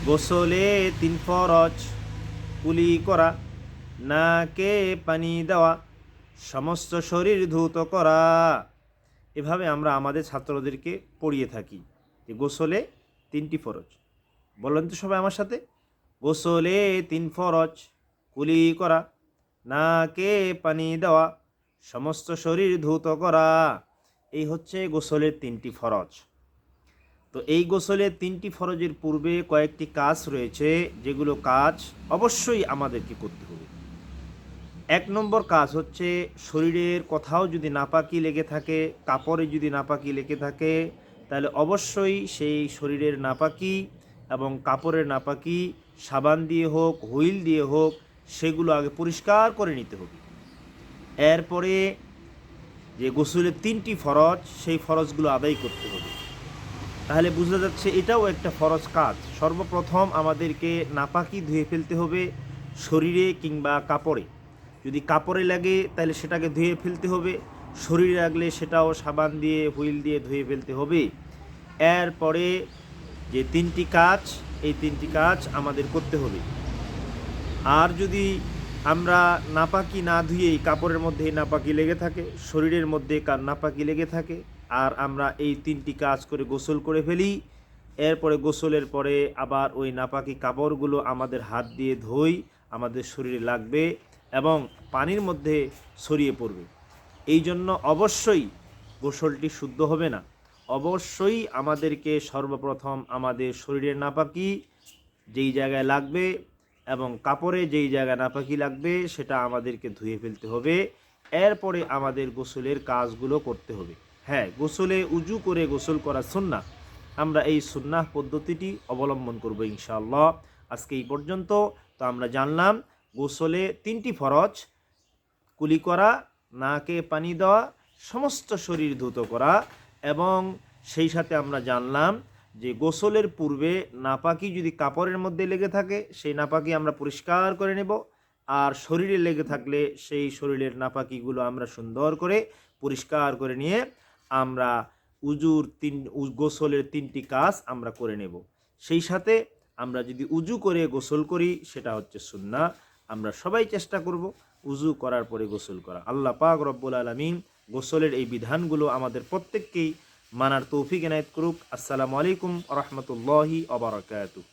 গোসলে 3 ফরজ: কুলি করা, নাকে পানি দেওয়া, সমস্ত শরীর ধৌত করা। এভাবে আমরা আমাদের ছাত্রদেরকে পড়িয়ে থাকি যে গোসলে 3টি ফরজ। বলেন তো সবাই আমার সাথে, গোসলে 3 ফরজ: কুলি করা, নাকে পানি দেওয়া, সমস্ত শরীর ধৌত করা। এই হচ্ছে গোসলের 3টি ফরজ। তো এই গোসলের 3টি ফরজের পূর্বে কয়েকটি কাজ রয়েছে, যেগুলো কাজ অবশ্যই আমাদেরকে করতে হবে। 1 নম্বর কাজ হচ্ছে, শরীরের কোথাও যদি নাপাকি লেগে থাকে, কাপড়ে যদি নাপাকি লেগে থাকে, তাহলে অবশ্যই সেই শরীরের নাপাকি এবং কাপড়ের নাপাকি সাবান দিয়ে হোক, হুইল দিয়ে হোক, সেগুলো আগে পরিষ্কার করে নিতে হবে। এরপরে যে গোসলের 3টি ফরজ, সেই ফরজগুলো আদায় করতে হবে। তাহলে বোঝা যাচ্ছে এটাও একটা ফরজ কাজ। সর্বপ্রথম আমাদেরকে নাপাকি ধুয়ে ফেলতে হবে শরীরে কিংবা কাপড়ে। যদি কাপড়ে লাগে তাহলে সেটাকে ধুয়ে ফেলতে হবে, শরীরে লাগলে সেটাও সাবান দিয়ে, হুইল দিয়ে ধুয়ে ফেলতে হবে। এরপরে যে 3টি কাজ, এই 3টি কাজ আমাদের করতে হবে। আর যদি আমরা নাপাকি না ধুয়েই কাপড়ের মধ্যে নাপাকি লেগে থাকে, শরীরের মধ্যে নাপাকি লেগে থাকে, আর আমরা এই 3টি কাজ করে গোসল করে ফেলি, এরপরে গোসলের পরে আবার ওই নাপাকি কাপড়গুলো আমাদের হাত দিয়ে ধুই, আমাদের শরীরে লাগবে এবং পানির মধ্যে ছড়িয়ে পড়বে। এই জন্য অবশ্যই গোসলটি শুদ্ধ হবে না। অবশ্যই আমাদেরকে সর্বপ্রথম আমাদের শরীরের নাপাকি যেই জায়গায় লাগবে এবং কাপড়ে যেই জায়গায় নাপাকি লাগবে সেটা আমাদেরকে ধুয়ে ফেলতে হবে। এরপরে আমাদের গোসলের কাজগুলো করতে হবে। হ্যাঁ, গোসলে উজু করে গোসল করা সুন্নাহ। আমরা এই সুন্নাহ পদ্ধতিটি অবলম্বন করব ইনশাআল্লাহ। আজকে এই পর্যন্ত। তো আমরা জানলাম গোসলে 3টি ফরজ: কুলি করা, নাকে পানি দেওয়া, সমস্ত শরীর ধৌত করা। এবং সেই সাথে আমরা জানলাম যে গোসলের পূর্বে নাপাকি যদি কাপড়ের মধ্যে লেগে থাকে, সেই নাপাকি আমরা পরিষ্কার করে নেব। আর শরীরে লেগে থাকলে সেই শরীরের নাপাকিগুলো আমরা সুন্দর করে পরিষ্কার করে নিয়ে আমরা গোসলের 3টি কাজ আমরা করে নেব। সেই সাথে আমরা যদি উজু করে গোসল করি, সেটা হচ্ছে সুন্নাহ। আমরা সবাই চেষ্টা করব উজু করার পরে গোসল করা। আল্লাহ পাক রব্বুল আলামিন গোসলের এই বিধানগুলো আমাদের প্রত্যেককেই মানার তৌফিক এনায়েত করুক। আসসালামু আলাইকুম ওয়া রাহমাতুল্লাহি ওয়া বারাকাতুহু।